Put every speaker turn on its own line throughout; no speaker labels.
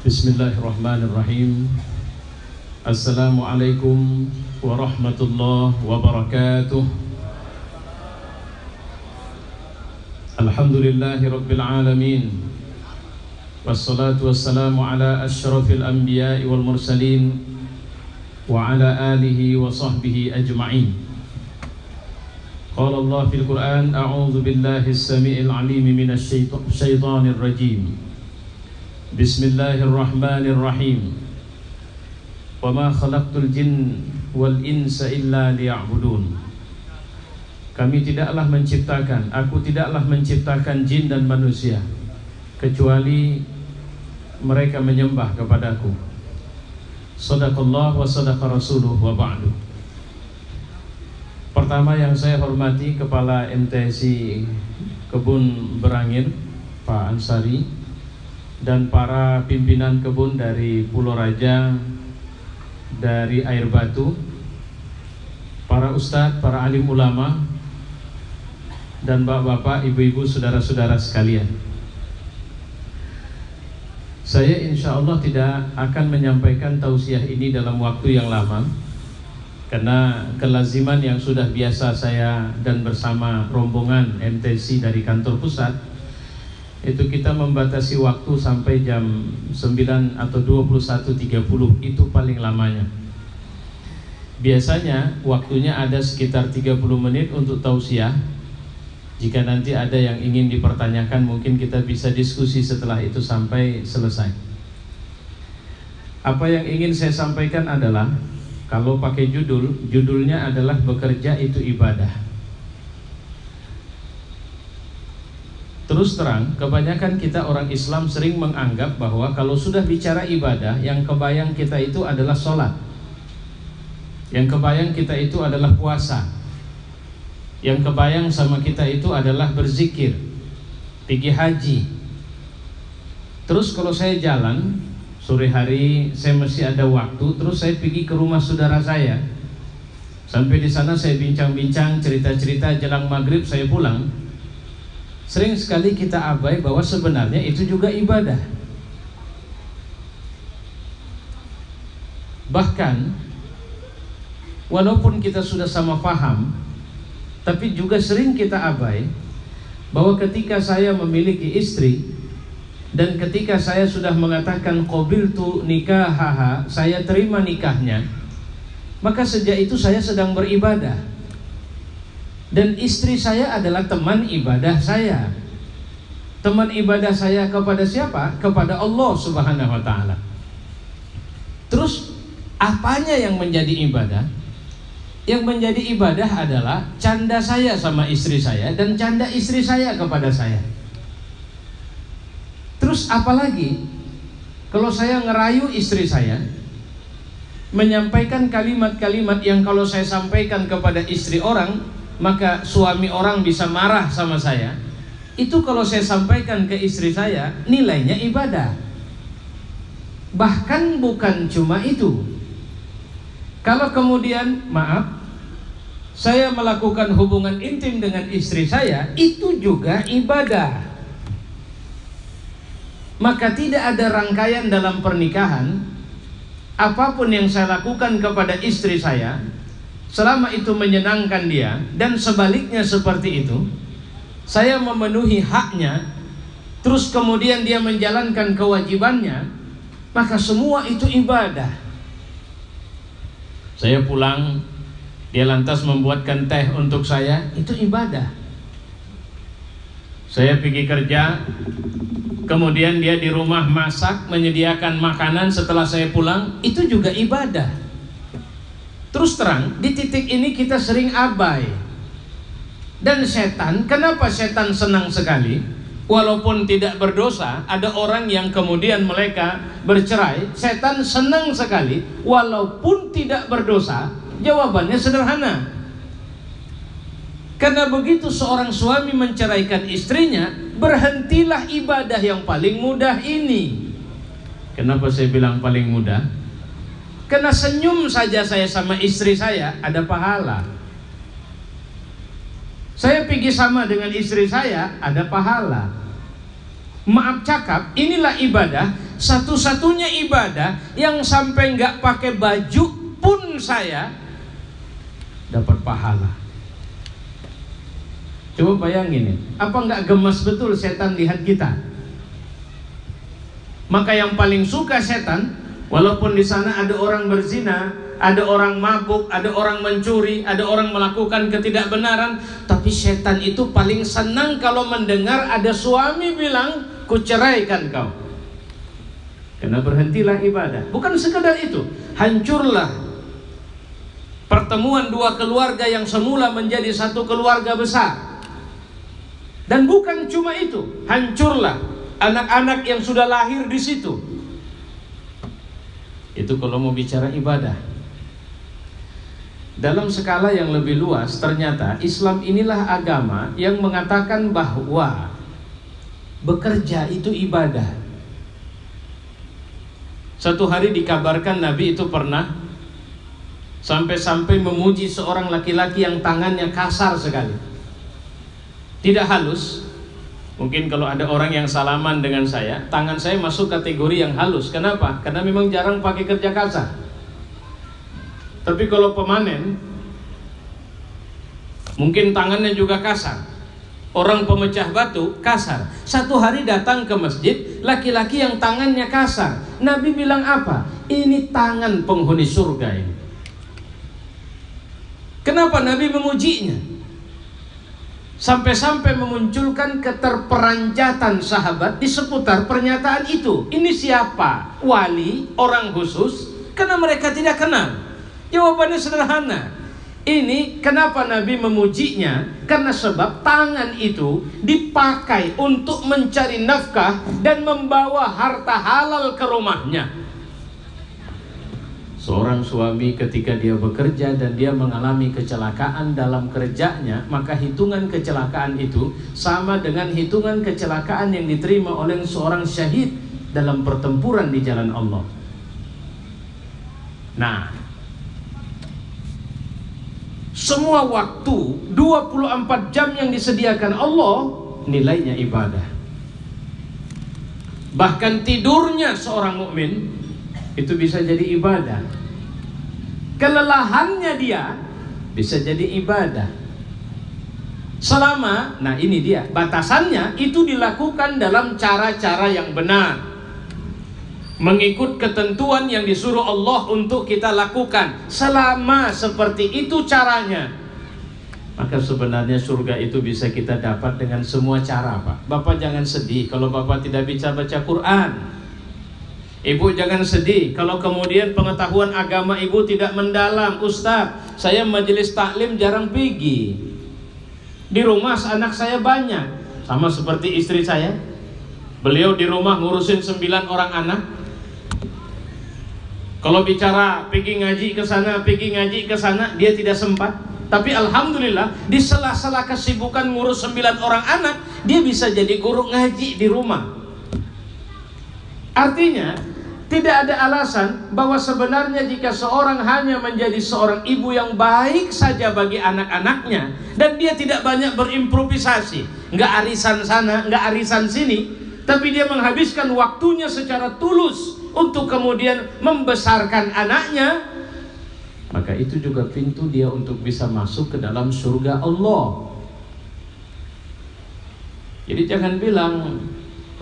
Bismillahirrahmanirrahim. Assalamualaikum warahmatullahi wabarakatuh. Alhamdulillahi rabbil alamin. Wassalatu wassalamu ala asyrafil anbiya'i wal mursalin wa ala alihi wa sahbihi ajma'in. Qala Allah fil Qur'an, a'udzu billahi as-sami'il 'alim minasy syaithanir rajim. Bismillahirrahmanirrahim. Wa ma khalaqtul jinn wal insa illa liya'budun. Kami tidaklah menciptakan, aku tidaklah menciptakan jin dan manusia kecuali mereka menyembah kepadaku. Shadaqallah wa shadaqa rasuluh wa ba'du. Pertama yang saya hormati Kepala MTSI Kebun Berangin Pak Ansari, dan para pimpinan kebun dari Pulau Raja, dari Air Batu, para ustadz, para alim ulama, dan bapak-bapak, ibu-ibu, saudara-saudara sekalian. Saya insya Allah tidak akan menyampaikan tausiah ini dalam waktu yang lama, karena kelaziman yang sudah biasa saya dan bersama rombongan MTSI dari kantor pusat itu kita membatasi waktu sampai jam 9 atau 21.30, itu paling lamanya. Biasanya waktunya ada sekitar 30 menit untuk tausiah. Jika nanti ada yang ingin dipertanyakan, mungkin kita bisa diskusi setelah itu sampai selesai. Apa yang ingin saya sampaikan adalah, kalau pakai judulnya adalah bekerja itu ibadah. Terus terang, kebanyakan kita orang Islam sering menganggap bahwa kalau sudah bicara ibadah, yang kebayang kita itu adalah sholat, yang kebayang kita itu adalah puasa, yang kebayang sama kita itu adalah berzikir, pergi haji. Terus kalau saya jalan, sore hari saya masih ada waktu, terus saya pergi ke rumah saudara saya. Sampai di sana saya bincang-bincang, cerita-cerita, jelang maghrib saya pulang. Sering sekali kita abai bahwa sebenarnya itu juga ibadah. Bahkan walaupun kita sudah sama paham, tapi juga sering kita abai bahwa ketika saya memiliki istri dan ketika saya sudah mengatakan qabiltu nikahaha, saya terima nikahnya, maka sejak itu saya sedang beribadah. Dan istri saya adalah teman ibadah saya. Teman ibadah saya kepada siapa? Kepada Allah Subhanahu wa ta'ala. Terus apanya yang menjadi ibadah? Yang menjadi ibadah adalah canda saya sama istri saya dan canda istri saya kepada saya. Terus apalagi kalau saya ngerayu istri saya, menyampaikan kalimat-kalimat yang kalau saya sampaikan kepada istri orang, maka suami orang bisa marah sama saya. Itu kalau saya sampaikan ke istri saya, nilainya ibadah. Bahkan bukan cuma itu. Kalau kemudian, maaf, saya melakukan hubungan intim dengan istri saya, itu juga ibadah. Maka tidak ada rangkaian dalam pernikahan, apapun yang saya lakukan kepada istri saya, selama itu menyenangkan dia, dan sebaliknya seperti itu, saya memenuhi haknya, terus kemudian dia menjalankan kewajibannya, maka semua itu ibadah. Saya pulang, dia lantas membuatkan teh untuk saya, itu ibadah. Saya pergi kerja, kemudian dia di rumah masak, menyediakan makanan setelah saya pulang, itu juga ibadah. Terus terang, di titik ini kita sering abai. Dan setan, kenapa setan senang sekali? Walaupun tidak berdosa, ada orang yang kemudian mereka bercerai, setan senang sekali. Walaupun tidak berdosa, jawabannya sederhana. Karena begitu seorang suami menceraikan istrinya, berhentilah ibadah yang paling mudah ini. Kenapa saya bilang paling mudah? Karena senyum saja saya sama istri saya ada pahala. Saya pergi sama dengan istri saya ada pahala. Maaf cakap, inilah ibadah. satu-satunya ibadah yang sampai nggak pakai baju pun saya dapat pahala. Coba bayangin, apa nggak gemes betul setan lihat kita? Maka yang paling suka setan, walaupun di sana ada orang berzina, ada orang mabuk, ada orang mencuri, ada orang melakukan ketidakbenaran, tapi setan itu paling senang kalau mendengar ada suami bilang, "Kuceraikan kau." Karena berhentilah ibadah. Bukan sekedar itu, hancurlah pertemuan dua keluarga yang semula menjadi satu keluarga besar. Dan bukan cuma itu, hancurlah anak-anak yang sudah lahir di situ. Itu kalau mau bicara ibadah. Dalam skala yang lebih luas, ternyata Islam inilah agama yang mengatakan bahwa bekerja itu ibadah. Satu hari dikabarkan Nabi itu pernah sampai-sampai memuji seorang laki-laki yang tangannya kasar sekali, tidak halus. Mungkin kalau ada orang yang salaman dengan saya, tangan saya masuk kategori yang halus. Kenapa? Karena memang jarang pakai kerja kasar. Tapi kalau pemanen, mungkin tangannya juga kasar. Orang pemecah batu kasar. Satu hari datang ke masjid, laki-laki yang tangannya kasar. Nabi bilang apa? Ini tangan penghuni surga ini. Kenapa Nabi memujinya? Sampai-sampai memunculkan keterperanjatan sahabat di seputar pernyataan itu. Ini siapa? Wali, orang khusus? Karena mereka tidak kenal. Jawabannya sederhana. Ini kenapa Nabi memujinya? Karena sebab tangan itu dipakai untuk mencari nafkah dan membawa harta halal ke rumahnya. Seorang suami ketika dia bekerja dan dia mengalami kecelakaan dalam kerjanya, maka hitungan kecelakaan itu sama dengan hitungan kecelakaan yang diterima oleh seorang syahid dalam pertempuran di jalan Allah. Nah, semua waktu 24 jam yang disediakan Allah nilainya ibadah. Bahkan tidurnya seorang mukmin itu bisa jadi ibadah. Kelelahannya dia bisa jadi ibadah. Selama, nah ini dia, batasannya itu dilakukan dalam cara-cara yang benar, mengikut ketentuan yang disuruh Allah untuk kita lakukan. Selama seperti itu caranya, maka sebenarnya surga itu bisa kita dapat dengan semua cara, Pak. Bapak jangan sedih kalau Bapak tidak bisa baca Quran. Ibu jangan sedih kalau kemudian pengetahuan agama ibu tidak mendalam. Ustaz, saya majelis taklim jarang pergi. Di rumah anak saya banyak, sama seperti istri saya. Beliau di rumah ngurusin 9 orang anak. Kalau bicara pergi ngaji ke sana, pergi ngaji ke sana, dia tidak sempat. Tapi alhamdulillah di sela-sela kesibukan ngurus 9 orang anak, dia bisa jadi guru ngaji di rumah. Artinya tidak ada alasan bahwa sebenarnya jika seorang hanya menjadi seorang ibu yang baik saja bagi anak-anaknya dan dia tidak banyak berimprovisasi, nggak arisan sana, nggak arisan sini, tapi dia menghabiskan waktunya secara tulus untuk kemudian membesarkan anaknya, maka itu juga pintu dia untuk bisa masuk ke dalam surga Allah. Jadi jangan bilang,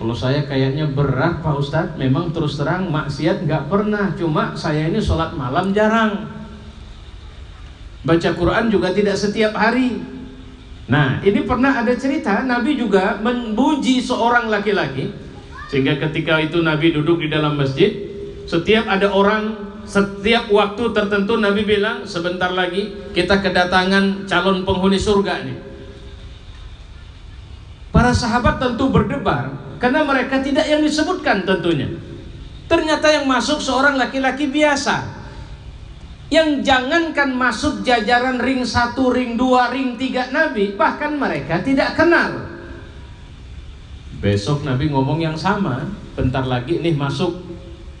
kalau saya kayaknya berat Pak Ustadz. Memang terus terang maksiat nggak pernah, cuma saya ini sholat malam jarang, baca Quran juga tidak setiap hari. Nah, ini pernah ada cerita Nabi juga memuji seorang laki-laki, sehingga ketika itu Nabi duduk di dalam masjid, setiap ada orang, setiap waktu tertentu Nabi bilang, sebentar lagi kita kedatangan calon penghuni surga nih. Para sahabat tentu berdebar, karena mereka tidak yang disebutkan tentunya. Ternyata yang masuk seorang laki-laki biasa, yang jangankan masuk jajaran ring 1, ring 2, ring 3 Nabi, bahkan mereka tidak kenal. Besok Nabi ngomong yang sama, bentar lagi nih masuk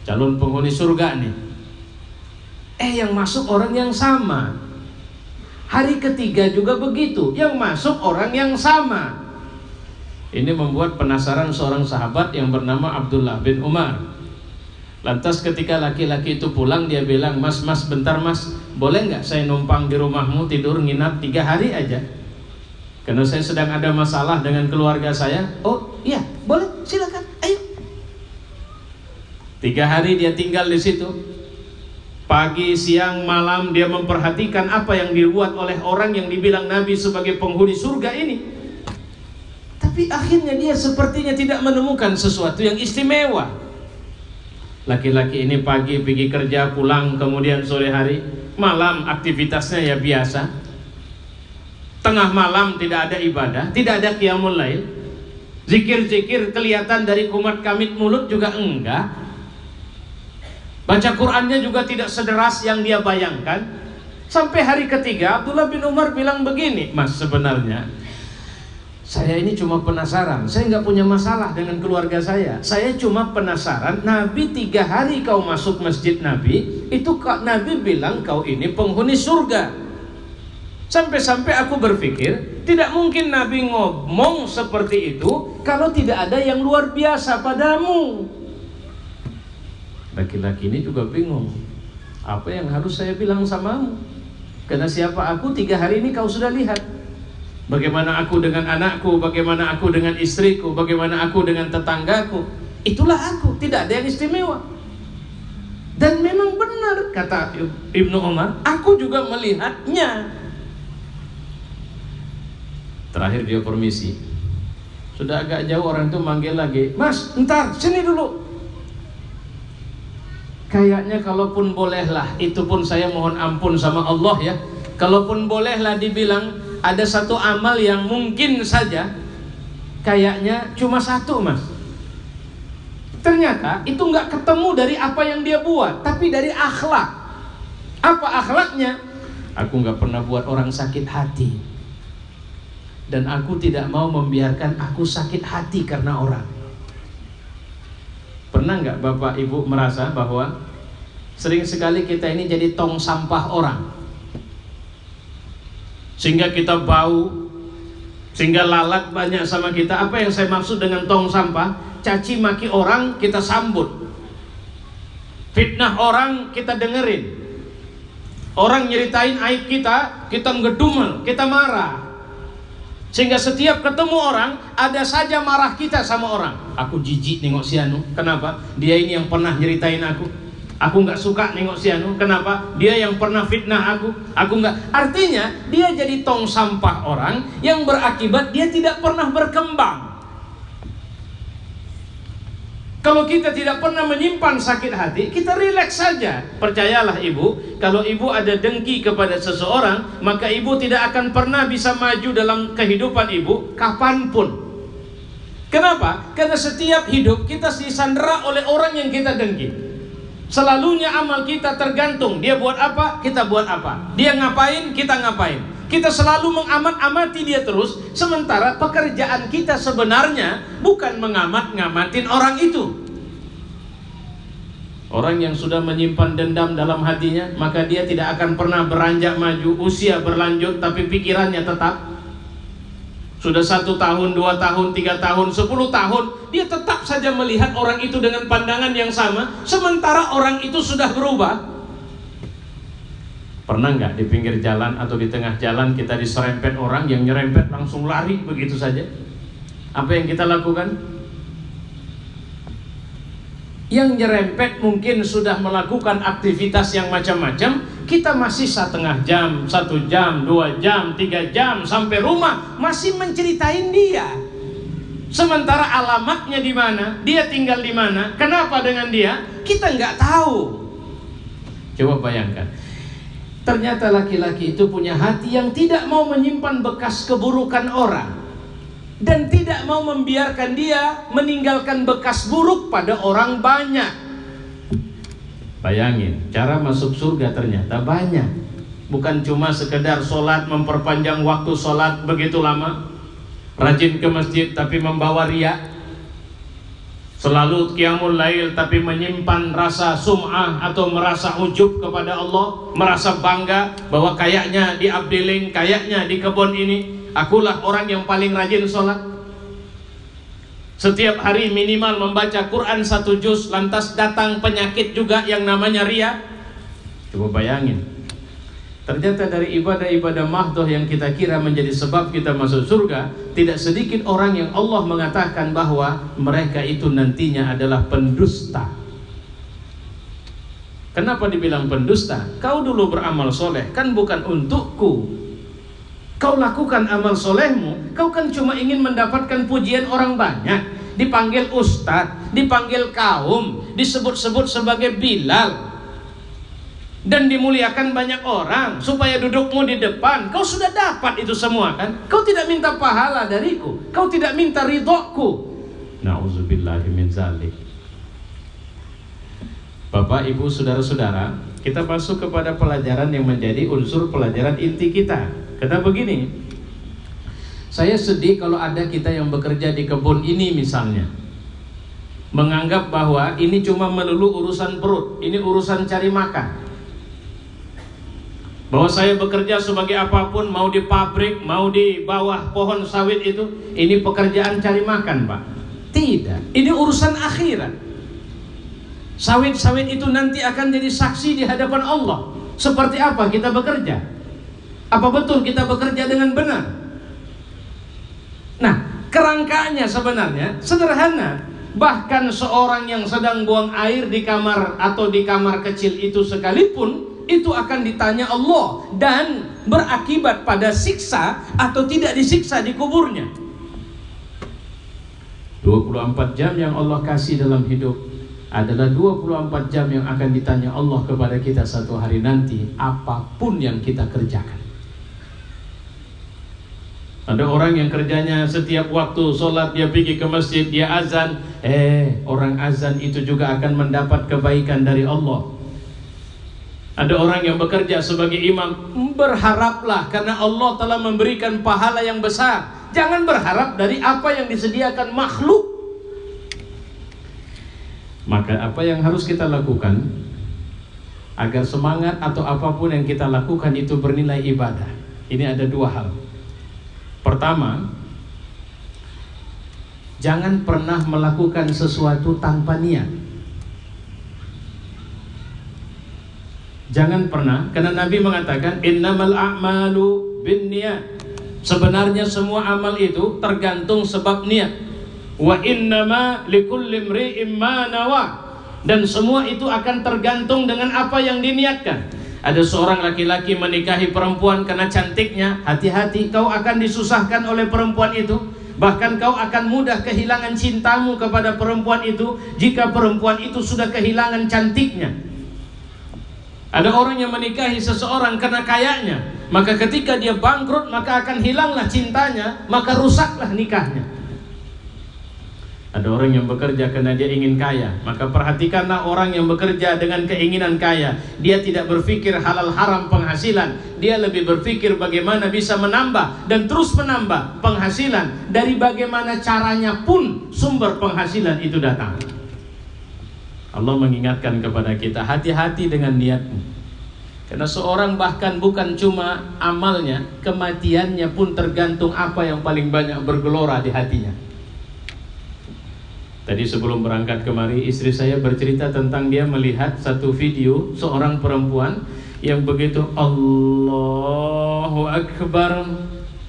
calon penghuni surga nih. Yang masuk orang yang sama. Hari ketiga juga begitu, yang masuk orang yang sama. Ini membuat penasaran seorang sahabat yang bernama Abdullah bin Umar. Lantas ketika laki-laki itu pulang, dia bilang, mas bentar mas, boleh nggak saya numpang di rumahmu tidur nginap 3 hari aja? Karena saya sedang ada masalah dengan keluarga saya. Oh iya, boleh, silakan, ayo. 3 hari dia tinggal di situ. Pagi, siang, malam dia memperhatikan apa yang dibuat oleh orang yang dibilang Nabi sebagai penghuni surga ini. Tapi akhirnya dia sepertinya tidak menemukan sesuatu yang istimewa. Laki-laki ini pagi pergi kerja, pulang, kemudian sore hari, malam aktivitasnya ya biasa. Tengah malam tidak ada ibadah, tidak ada qiyamul lail. Zikir-zikir kelihatan dari kumat kamit mulut juga enggak. Baca Qur'annya juga tidak sederas yang dia bayangkan. Sampai hari ketiga Abdullah bin Umar bilang begini, mas sebenarnya saya ini cuma penasaran, saya nggak punya masalah dengan keluarga saya. Saya cuma penasaran, Nabi 3 hari kau masuk masjid Nabi, itu Nabi bilang kau ini penghuni surga. Sampai-sampai aku berpikir, tidak mungkin Nabi ngomong seperti itu kalau tidak ada yang luar biasa padamu. Laki-laki ini juga bingung, apa yang harus saya bilang samamu? Karena siapa aku 3 hari ini kau sudah lihat. Bagaimana aku dengan anakku, bagaimana aku dengan istriku, bagaimana aku dengan tetanggaku. Itulah aku, tidak ada yang istimewa. Dan memang benar kata Ibnu Umar, aku juga melihatnya. Terakhir dia permisi. Sudah agak jauh orang itu manggil lagi, mas, ntar sini dulu. Kayaknya kalaupun bolehlah, itu pun saya mohon ampun sama Allah ya, kalaupun bolehlah dibilang ada satu amal yang mungkin saja kayaknya cuma 1 mas. Ternyata itu nggak ketemu dari apa yang dia buat, tapi dari akhlak. Apa akhlaknya? Aku nggak pernah buat orang sakit hati, dan aku tidak mau membiarkan aku sakit hati karena orang. Pernah nggak Bapak Ibu merasa bahwa sering sekali kita ini jadi tong sampah orang? Sehingga kita bau, sehingga lalat banyak sama kita. Apa yang saya maksud dengan tong sampah? Caci maki orang kita sambut, fitnah orang kita dengerin, orang nyeritain aib kita ngedumel, kita marah. Sehingga setiap ketemu orang ada saja marah kita sama orang. Aku jijik nengok si Anu, kenapa? Dia ini yang pernah nyeritain aku. Aku nggak suka nengok si Anu, kenapa? Dia yang pernah fitnah aku nggak. Artinya dia jadi tong sampah orang yang berakibat dia tidak pernah berkembang. Kalau kita tidak pernah menyimpan sakit hati, kita rileks saja. Percayalah ibu, kalau ibu ada dengki kepada seseorang, maka ibu tidak akan pernah bisa maju dalam kehidupan ibu kapanpun. Kenapa? Karena setiap hidup kita disandera oleh orang yang kita dengki. Selalunya amal kita tergantung, dia buat apa, kita buat apa. Dia ngapain, kita ngapain. Kita selalu mengamat-amati dia terus. Sementara pekerjaan kita sebenarnya bukan mengamat-ngamatin orang itu. Orang yang sudah menyimpan dendam dalam hatinya, maka dia tidak akan pernah beranjak maju. Usia berlanjut tapi pikirannya tetap. Sudah 1 tahun, 2 tahun, 3 tahun, 10 tahun, dia tetap saja melihat orang itu dengan pandangan yang sama. Sementara orang itu sudah berubah. Pernah nggak di pinggir jalan atau di tengah jalan kita diserempet orang, yang nyerempet langsung lari begitu saja? Apa yang kita lakukan? Yang nyerempet mungkin sudah melakukan aktivitas yang macam-macam, kita masih 1/2 jam, 1 jam, 2 jam, 3 jam sampai rumah masih menceritain dia. Sementara alamatnya di mana, dia tinggal di mana, kenapa dengan dia, kita nggak tahu. Coba bayangkan. Ternyata laki-laki itu punya hati yang tidak mau menyimpan bekas keburukan orang, dan tidak mau membiarkan dia meninggalkan bekas buruk pada orang banyak. Bayangin, cara masuk surga ternyata banyak. Bukan cuma sekedar sholat, memperpanjang waktu sholat begitu lama, rajin ke masjid tapi membawa riya, selalu qiyamul lail tapi menyimpan rasa sum'ah atau merasa ujub kepada Allah, merasa bangga bahwa kayaknya di Abdiling, kayaknya di kebun ini akulah orang yang paling rajin sholat. Setiap hari minimal membaca Quran 1 juz, lantas datang penyakit juga yang namanya riya. Coba bayangin, ternyata dari ibadah-ibadah mahdoh yang kita kira menjadi sebab kita masuk surga, tidak sedikit orang yang Allah mengatakan bahwa mereka itu nantinya adalah pendusta. Kenapa dibilang pendusta? Kau dulu beramal soleh, kan bukan untukku. Kau lakukan amal solehmu, kau kan cuma ingin mendapatkan pujian orang banyak, dipanggil ustadz, dipanggil kaum, disebut-sebut sebagai Bilal, dan dimuliakan banyak orang supaya dudukmu di depan. Kau sudah dapat itu semua kan? Kau tidak minta pahala dariku, kau tidak minta ridhoku. Na'udzubillahi min dzalik. Bapak, Ibu, saudara-saudara, kita masuk kepada pelajaran yang menjadi unsur pelajaran inti kita. Kata begini, saya sedih kalau ada kita yang bekerja di kebun ini misalnya, menganggap bahwa ini cuma melulu urusan perut, ini urusan cari makan. Bahwa saya bekerja sebagai apapun, mau di pabrik, mau di bawah pohon sawit itu, ini pekerjaan cari makan, Pak. Tidak, ini urusan akhirat. Sawit-sawit itu nanti akan jadi saksi di hadapan Allah. Seperti apa kita bekerja? Apa betul kita bekerja dengan benar? Nah, kerangkanya sebenarnya sederhana. Bahkan seorang yang sedang buang air di kamar atau di kamar kecil itu sekalipun, itu akan ditanya Allah dan berakibat pada siksa atau tidak disiksa di kuburnya. 24 jam yang Allah kasih dalam hidup adalah 24 jam yang akan ditanya Allah kepada kita satu hari nanti, apapun yang kita kerjakan. Ada orang yang kerjanya setiap waktu sholat dia pergi ke masjid, dia azan. Orang azan itu juga akan mendapat kebaikan dari Allah. Ada orang yang bekerja sebagai imam, berharaplah karena Allah telah memberikan pahala yang besar. Jangan berharap dari apa yang disediakan makhluk. Maka apa yang harus kita lakukan agar semangat atau apapun yang kita lakukan itu bernilai ibadah? Ini ada dua hal. Pertama, jangan pernah melakukan sesuatu tanpa niat. Jangan pernah, karena Nabi mengatakan innamal a'malu binniyat. Sebenarnya semua amal itu tergantung sebab niat. Wa innama likulli imri'in ma nawa. Dan semua itu akan tergantung dengan apa yang diniatkan. Ada seorang laki-laki menikahi perempuan karena cantiknya, hati-hati, kau akan disusahkan oleh perempuan itu. Bahkan kau akan mudah kehilangan cintamu kepada perempuan itu jika perempuan itu sudah kehilangan cantiknya. Ada orang yang menikahi seseorang karena kayanya, maka ketika dia bangkrut maka akan hilanglah cintanya, maka rusaklah nikahnya. Ada orang yang bekerja karena dia ingin kaya, maka perhatikanlah orang yang bekerja dengan keinginan kaya. Dia tidak berpikir halal haram penghasilan, dia lebih berpikir bagaimana bisa menambah dan terus menambah penghasilan. Dari bagaimana caranya pun sumber penghasilan itu datang. Allah mengingatkan kepada kita, hati-hati dengan niatmu. Karena seorang bahkan bukan cuma amalnya, kematiannya pun tergantung apa yang paling banyak bergelora di hatinya. Tadi sebelum berangkat kemari, istri saya bercerita tentang dia melihat satu video seorang perempuan yang begitu Allahu Akbar.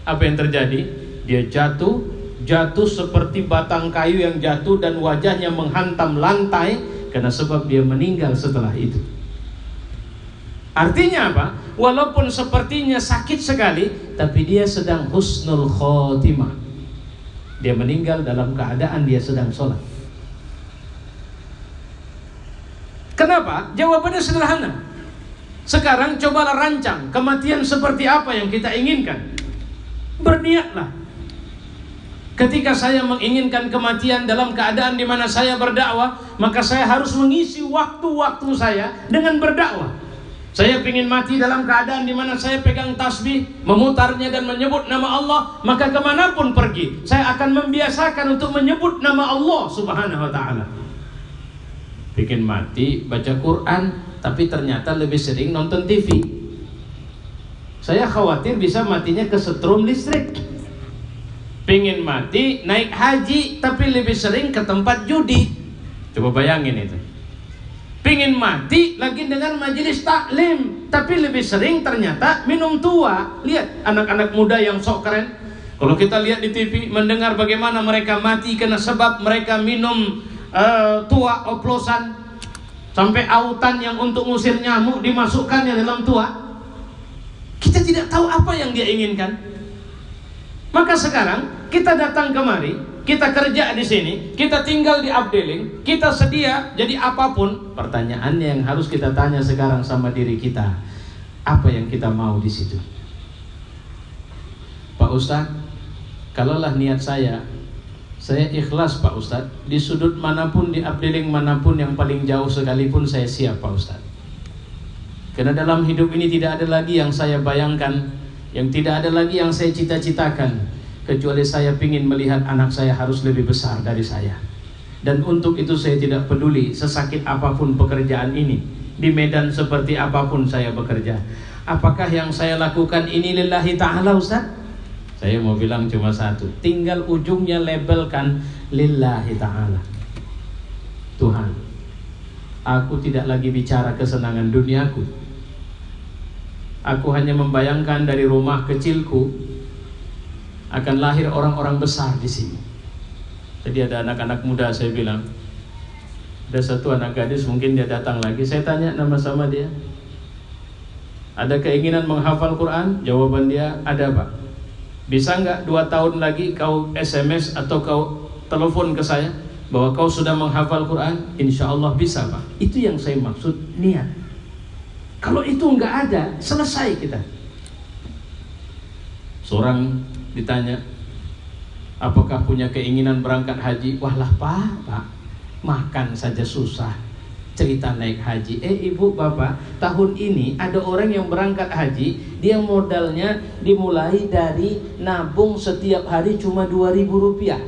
Apa yang terjadi? Dia jatuh seperti batang kayu yang jatuh dan wajahnya menghantam lantai karena sebab dia meninggal setelah itu. Artinya apa? Walaupun sepertinya sakit sekali, tapi dia sedang husnul khotimah. Dia meninggal dalam keadaan dia sedang sholat. Kenapa? Jawabannya sederhana. Sekarang cobalah rancang kematian seperti apa yang kita inginkan. Berniatlah. Ketika saya menginginkan kematian dalam keadaan di mana saya berdakwah, maka saya harus mengisi waktu-waktu saya dengan berdakwah. Saya ingin mati dalam keadaan di mana saya pegang tasbih, memutarnya dan menyebut nama Allah, maka kemanapun pergi, saya akan membiasakan untuk menyebut nama Allah Subhanahu wa ta'ala. Bikin mati, baca Quran, tapi ternyata lebih sering nonton TV. Saya khawatir bisa matinya kesetrum listrik. Pingin mati naik haji tapi lebih sering ke tempat judi. Coba bayangin itu. Pingin mati lagi dengan majelis taklim tapi lebih sering ternyata minum tua. Lihat anak-anak muda yang sok keren. Kalau kita lihat di TV, mendengar bagaimana mereka mati karena sebab mereka minum tua oplosan, sampai autan yang untuk ngusir nyamuk dimasukkannya dalam tua. Kita tidak tahu apa yang dia inginkan. Maka sekarang kita datang kemari, kita kerja di sini, kita tinggal di Abdeling, kita sedia jadi apapun. Pertanyaannya yang harus kita tanya sekarang sama diri kita, apa yang kita mau di situ? Pak Ustadz, kalaulah niat saya ikhlas Pak Ustadz, di sudut manapun, di Abdeling manapun yang paling jauh sekalipun saya siap Pak Ustadz. Karena dalam hidup ini tidak ada lagi yang saya bayangkan, yang tidak ada lagi yang saya cita-citakan, kecuali saya ingin melihat anak saya harus lebih besar dari saya. Dan untuk itu saya tidak peduli sesakit apapun pekerjaan ini, di medan seperti apapun saya bekerja. Apakah yang saya lakukan ini lillahi ta'ala Ustaz? Saya mau bilang cuma satu, tinggal ujungnya labelkan lillahi ta'ala. Tuhan, aku tidak lagi bicara kesenangan duniaku. Aku hanya membayangkan dari rumah kecilku akan lahir orang-orang besar di sini. Jadi ada anak-anak muda, saya bilang, ada satu anak gadis, mungkin dia datang lagi. Saya tanya nama sama dia, ada keinginan menghafal Quran? Jawaban dia, ada Pak. Bisa nggak 2 tahun lagi kau SMS atau kau telepon ke saya bahwa kau sudah menghafal Quran? Insya Allah bisa Pak. Itu yang saya maksud niat. Kalau itu nggak ada, selesai kita. Seorang ditanya, apakah punya keinginan berangkat haji? Wah lah Pak, makan saja susah, cerita naik haji. Ibu bapak, tahun ini ada orang yang berangkat haji, dia modalnya dimulai dari nabung setiap hari cuma 2.000 rupiah.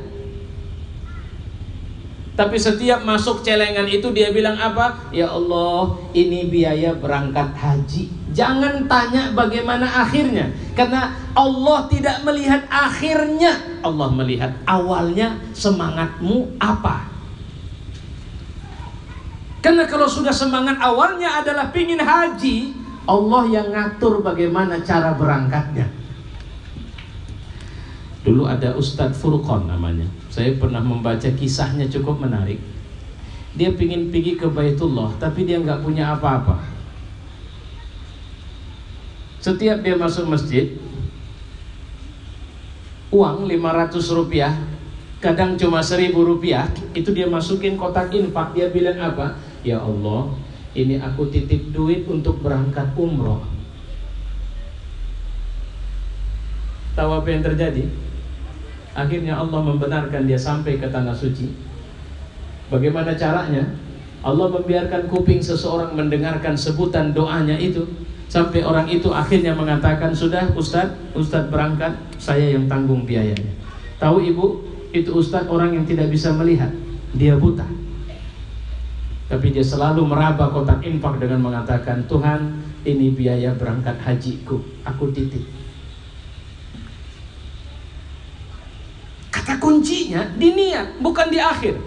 Tapi setiap masuk celengan itu dia bilang apa? Ya Allah, ini biaya berangkat haji. Jangan tanya bagaimana akhirnya, karena Allah tidak melihat akhirnya, Allah melihat awalnya. Semangatmu apa? Karena kalau sudah semangat awalnya adalah pingin haji, Allah yang ngatur bagaimana cara berangkatnya. Dulu ada Ustadz Furqon namanya, saya pernah membaca kisahnya, cukup menarik. Dia pingin pergi ke Baitullah, tapi dia nggak punya apa-apa. Setiap dia masuk masjid, uang 500 rupiah, kadang cuma 1.000 rupiah, itu dia masukin kotak infak. Dia bilang apa? Ya Allah, ini aku titip duit untuk berangkat umroh. Tahu apa yang terjadi? Akhirnya Allah membenarkan dia sampai ke tanah suci. Bagaimana caranya? Allah membiarkan kuping seseorang mendengarkan sebutan doanya itu, sampai orang itu akhirnya mengatakan, sudah Ustadz berangkat, saya yang tanggung biayanya. Tahu ibu, itu Ustadz orang yang tidak bisa melihat, dia buta, tapi dia selalu meraba kotak infak dengan mengatakan, Tuhan, ini biaya berangkat hajiku, aku titip. Kata kuncinya di niat, bukan di akhir.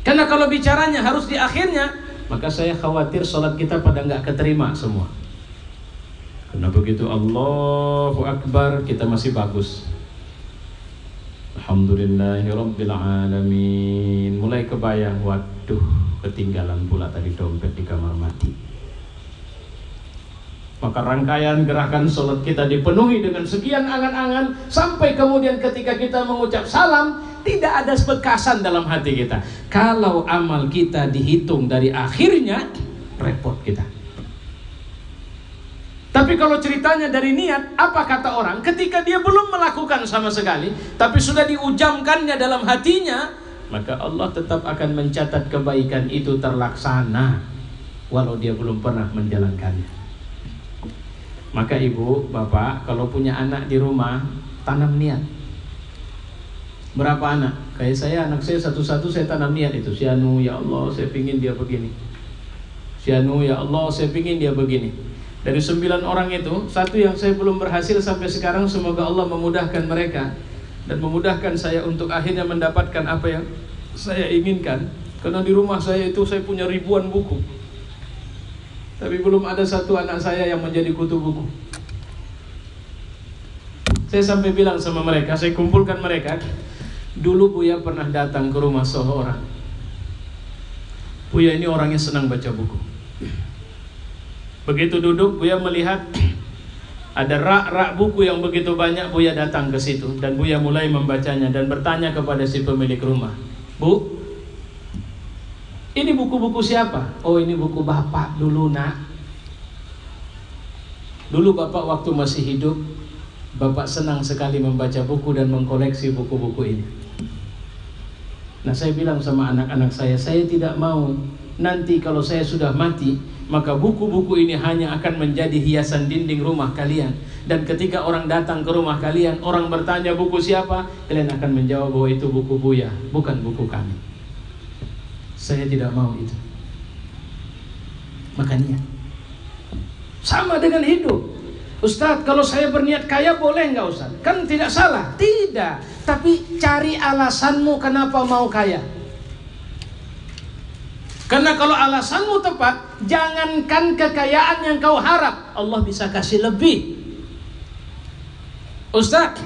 Karena kalau bicaranya harus di akhirnya, maka saya khawatir sholat kita pada nggak keterima semua. Karena begitu Allahu Akbar, kita masih bagus. Alhamdulillahirabbil alamin. Mulai kebayang, waduh, ketinggalan pula tadi dompet di kamar mandi. Maka rangkaian gerakan sholat kita dipenuhi dengan sekian angan-angan, sampai kemudian ketika kita mengucap salam, tidak ada bekasan dalam hati kita. Kalau amal kita dihitung dari akhirnya, repot kita. Tapi kalau ceritanya dari niat, apa kata orang? Ketika dia belum melakukan sama sekali, tapi sudah diujamkannya dalam hatinya, maka Allah tetap akan mencatat kebaikan itu terlaksana, walau dia belum pernah menjalankannya. Maka ibu, bapak, kalau punya anak di rumah, tanam niat. Berapa anak? Kayak saya, anak saya satu-satu saya tanam niat itu. Si Anu, ya Allah, saya pingin dia begini. Si Anu, ya Allah, saya pingin dia begini. Dari 9 orang itu, satu yang saya belum berhasil sampai sekarang. Semoga Allah memudahkan mereka dan memudahkan saya untuk akhirnya mendapatkan apa yang saya inginkan. Karena di rumah saya itu saya punya ribuan buku, tapi belum ada satu anak saya yang menjadi kutu buku. Saya sampai bilang sama mereka, saya kumpulkan mereka. Dulu Buya pernah datang ke rumah seorang. Buya ini orangnya senang baca buku. Begitu duduk, Buya melihat ada rak-rak buku yang begitu banyak. Buya datang ke situ dan Buya mulai membacanya dan bertanya kepada si pemilik rumah, "Bu, ini buku-buku siapa?" "Oh, ini buku Bapak dulu, Nak. Dulu Bapak waktu masih hidup, Bapak senang sekali membaca buku dan mengkoleksi buku-buku ini." Nah, saya bilang sama anak-anak saya tidak mau nanti kalau saya sudah mati, maka buku-buku ini hanya akan menjadi hiasan dinding rumah kalian. Dan ketika orang datang ke rumah kalian, orang bertanya buku siapa, kalian akan menjawab bahwa itu buku Buya, bukan buku kami. Saya tidak mau itu. Makanya sama dengan hidup. "Ustadz, kalau saya berniat kaya boleh nggak Ustadz?" Kan tidak salah. Tidak. Tapi cari alasanmu kenapa mau kaya. Karena kalau alasanmu tepat, jangankan kekayaan yang kau harap, Allah bisa kasih lebih. "Ustadz,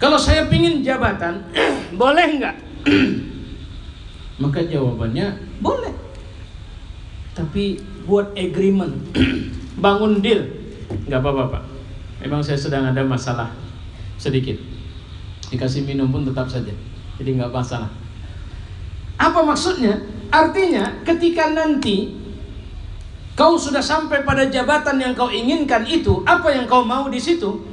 kalau saya pingin jabatan, boleh nggak?" Maka jawabannya boleh. Tapi buat agreement, bangun deal. Nggak apa-apa Pak, memang saya sedang ada masalah sedikit. Dikasih minum pun tetap saja, jadi nggak masalah. Apa maksudnya? Artinya ketika nanti kau sudah sampai pada jabatan yang kau inginkan itu, apa yang kau mau di situ?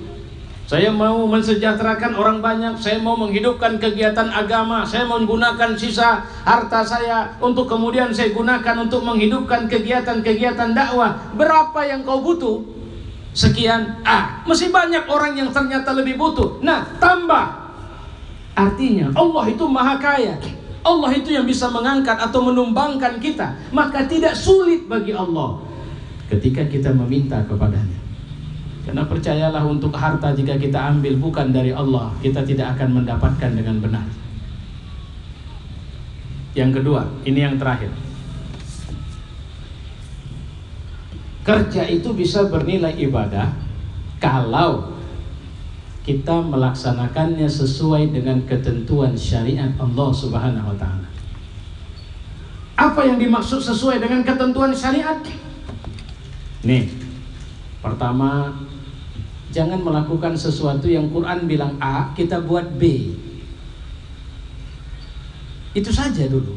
Saya mau mensejahterakan orang banyak, saya mau menghidupkan kegiatan agama, saya mau menggunakan sisa harta saya untuk kemudian saya gunakan untuk menghidupkan kegiatan-kegiatan dakwah. Berapa yang kau butuh? Sekian. Masih banyak orang yang ternyata lebih butuh. Nah, tambah. Artinya Allah itu maha kaya. Allah itu yang bisa mengangkat atau menumbangkan kita. Maka tidak sulit bagi Allah ketika kita meminta kepadanya. Karena percayalah, untuk harta jika kita ambil bukan dari Allah, kita tidak akan mendapatkan dengan benar. Yang kedua, ini yang terakhir. Kerja itu bisa bernilai ibadah kalau kita melaksanakannya sesuai dengan ketentuan syariat Allah Subhanahu wa ta'ala. Apa yang dimaksud sesuai dengan ketentuan syariat? Nih, pertama, jangan melakukan sesuatu yang Quran bilang A, kita buat B. Itu saja dulu.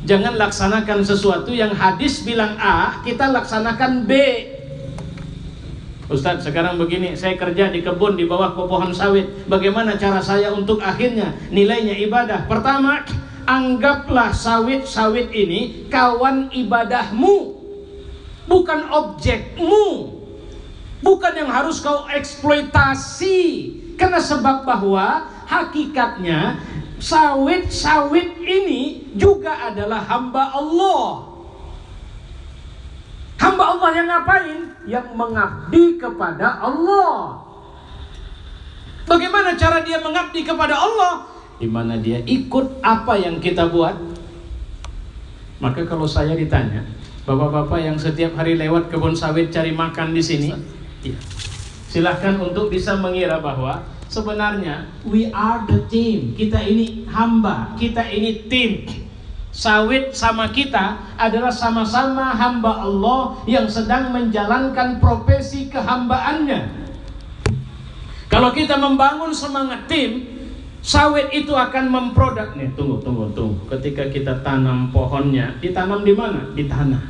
Jangan laksanakan sesuatu yang hadis bilang A, kita laksanakan B. "Ustadz, sekarang begini, saya kerja di kebun di bawah pohon sawit. Bagaimana cara saya untuk akhirnya nilainya ibadah?" Pertama, anggaplah sawit-sawit ini kawan ibadahmu, bukan objekmu, bukan yang harus kau eksploitasi. Karena sebab bahwa hakikatnya sawit-sawit ini juga adalah hamba Allah. Hamba Allah yang ngapain? Yang mengabdi kepada Allah. Bagaimana cara dia mengabdi kepada Allah? Di mana dia ikut apa yang kita buat. Maka kalau saya ditanya, bapak-bapak yang setiap hari lewat kebun sawit cari makan di sini, silahkan untuk bisa mengira bahwa sebenarnya we are the team. Kita ini hamba, kita ini tim. Sawit sama kita adalah sama-sama hamba Allah yang sedang menjalankan profesi kehambaannya. Kalau kita membangun semangat tim, sawit itu akan memproduk. Nih, tunggu. Ketika kita tanam pohonnya, ditanam di mana? Di tanah.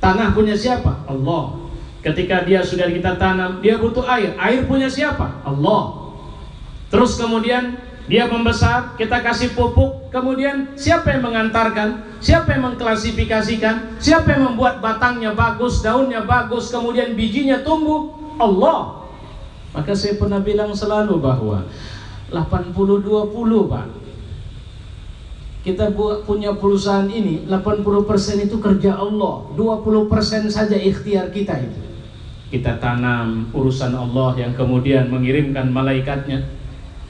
Tanah punya siapa? Allah. Ketika dia sudah kita tanam, dia butuh air. Air punya siapa? Allah. Terus kemudian dia membesar, kita kasih pupuk. Kemudian siapa yang mengantarkan? Siapa yang mengklasifikasikan? Siapa yang membuat batangnya bagus, daunnya bagus, kemudian bijinya tumbuh? Allah. Maka saya pernah bilang selalu bahwa 80-20 Pak. Kita punya perusahaan ini, 80% itu kerja Allah, 20% saja ikhtiar kita itu. kita tanam urusan Allah yang kemudian mengirimkan malaikatnya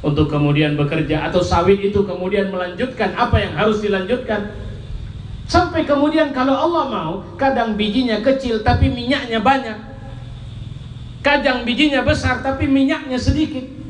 untuk kemudian bekerja, atau sawit itu kemudian melanjutkan apa yang harus dilanjutkan, sampai kemudian kalau Allah mau, kadang bijinya kecil tapi minyaknya banyak, kadang bijinya besar tapi minyaknya sedikit.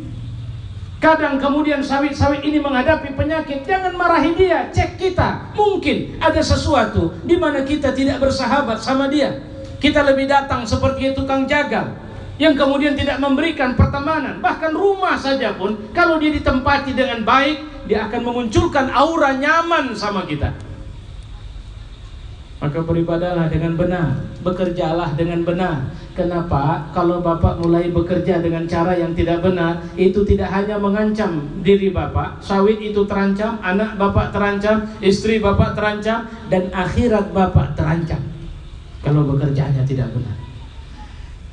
Kadang kemudian sawit-sawit ini menghadapi penyakit, jangan marahi dia, cek kita. Mungkin ada sesuatu di mana kita tidak bersahabat sama dia. Kita lebih datang seperti tukang jagal yang kemudian tidak memberikan pertemanan. Bahkan rumah saja pun, kalau dia ditempati dengan baik, dia akan memunculkan aura nyaman sama kita. Maka beribadahlah dengan benar, bekerjalah dengan benar. Kenapa? Kalau Bapak mulai bekerja dengan cara yang tidak benar, itu tidak hanya mengancam diri Bapak, sawit itu terancam, anak Bapak terancam, istri Bapak terancam, dan akhirat Bapak terancam kalau bekerjanya tidak benar.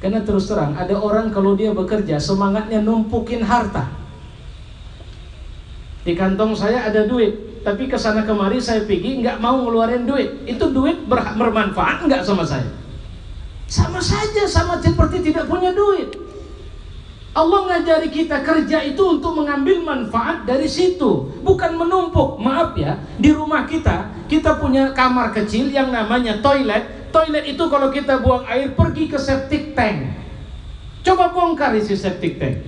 Karena terus terang, ada orang kalau dia bekerja semangatnya numpukin harta. Di kantong saya ada duit, tapi kesana kemari saya pergi nggak mau ngeluarin duit. Itu duit bermanfaat nggak sama saya? Sama saja, sama seperti tidak punya duit. Allah ngajari kita kerja itu untuk mengambil manfaat dari situ, bukan menumpuk. Maaf ya, di rumah kita punya kamar kecil yang namanya toilet. Toilet itu kalau kita buang air pergi ke septic tank. Coba bongkar isi septic tank,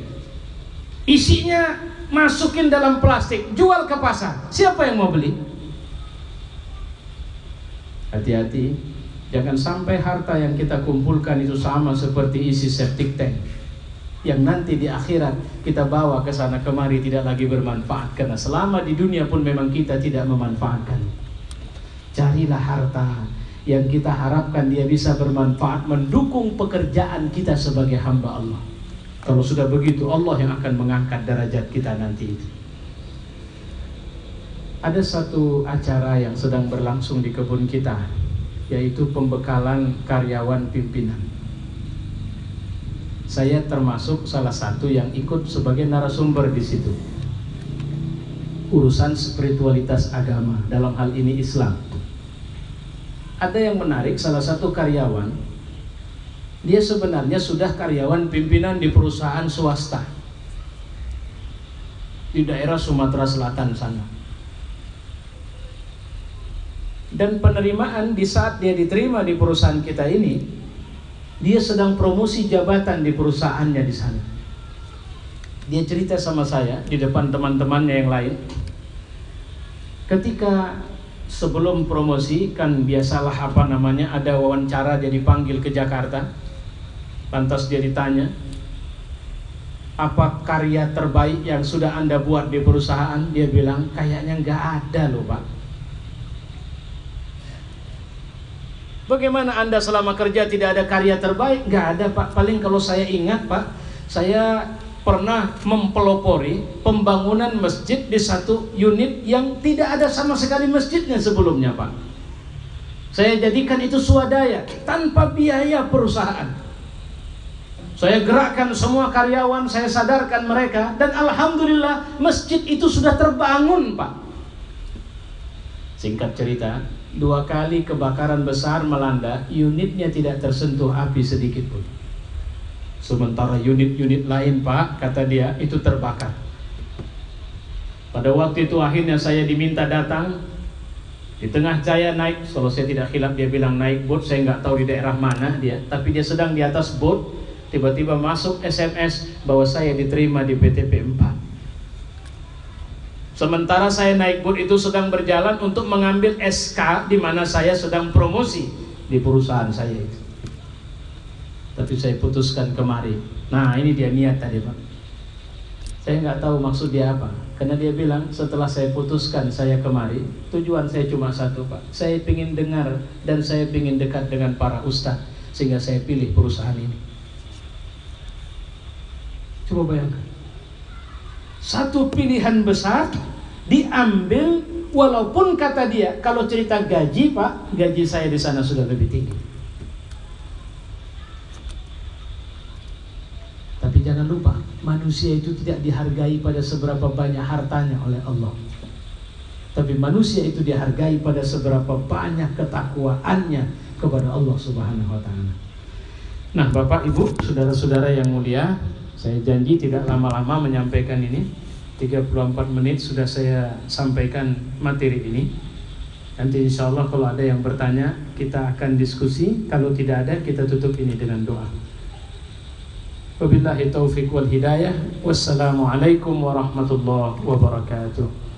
isinya masukin dalam plastik, jual ke pasar. Siapa yang mau beli? Hati-hati, jangan sampai harta yang kita kumpulkan itu sama seperti isi septic tank, yang nanti di akhirat kita bawa ke sana kemari tidak lagi bermanfaat. Karena selama di dunia pun memang kita tidak memanfaatkan. Carilah harta yang kita harapkan dia bisa bermanfaat, mendukung pekerjaan kita sebagai hamba Allah. Kalau sudah begitu, Allah yang akan mengangkat derajat kita nanti itu. Ada satu acara yang sedang berlangsung di kebun kita, yaitu pembekalan karyawan pimpinan. Saya termasuk salah satu yang ikut sebagai narasumber di situ. Urusan spiritualitas agama, dalam hal ini Islam. Ada yang menarik, salah satu karyawan, dia sebenarnya sudah karyawan pimpinan di perusahaan swasta di daerah Sumatera Selatan sana. Dan penerimaan di saat dia diterima di perusahaan kita ini, dia sedang promosi jabatan di perusahaannya di sana. Dia cerita sama saya di depan teman-temannya yang lain. Ketika sebelum promosi, kan biasalah ada wawancara, dia dipanggil ke Jakarta. Lantas dia ditanya, apa karya terbaik yang sudah Anda buat di perusahaan? Dia bilang, kayaknya nggak ada loh Pak. Bagaimana Anda selama kerja tidak ada karya terbaik? Nggak ada Pak. Paling kalau saya ingat Pak, saya pernah mempelopori pembangunan masjid di satu unit yang tidak ada sama sekali masjidnya sebelumnya Pak. Saya jadikan itu swadaya tanpa biaya perusahaan. Saya gerakkan semua karyawan, saya sadarkan mereka, dan alhamdulillah masjid itu sudah terbangun Pak. Singkat cerita, 2 kali kebakaran besar melanda, unitnya tidak tersentuh api sedikit pun. Sementara unit-unit lain Pak, kata dia, itu terbakar. Pada waktu itu akhirnya saya diminta datang. Di tengah jaya naik, kalau saya tidak khilaf dia bilang naik boat, saya nggak tahu di daerah mana dia, tapi dia sedang di atas boat. Tiba-tiba masuk SMS bahwa saya diterima di PTP 4. Sementara saya naik boat itu sedang berjalan untuk mengambil SK di mana saya sedang promosi di perusahaan saya itu. Tapi saya putuskan kemari. Nah ini dia niat tadi Pak. Saya nggak tahu maksud dia apa. Karena dia bilang setelah saya putuskan saya kemari, tujuan saya cuma satu Pak. Saya ingin dengar dan saya ingin dekat dengan para ustadz, sehingga saya pilih perusahaan ini. Coba bayangkan, satu pilihan besar diambil, walaupun kata dia kalau cerita gaji Pak, gaji saya di sana sudah lebih tinggi. Tapi jangan lupa, manusia itu tidak dihargai pada seberapa banyak hartanya oleh Allah, tapi manusia itu dihargai pada seberapa banyak ketakwaannya kepada Allah Subhanahu wa ta'ala. Nah, Bapak, Ibu, saudara-saudara yang mulia, saya janji tidak lama-lama menyampaikan ini. 34 menit sudah saya sampaikan materi ini. Nanti insya Allah kalau ada yang bertanya, kita akan diskusi. Kalau tidak ada, kita tutup ini dengan doa. Wabillahi taufiq wal hidayah. Wassalamualaikum warahmatullahi wabarakatuh.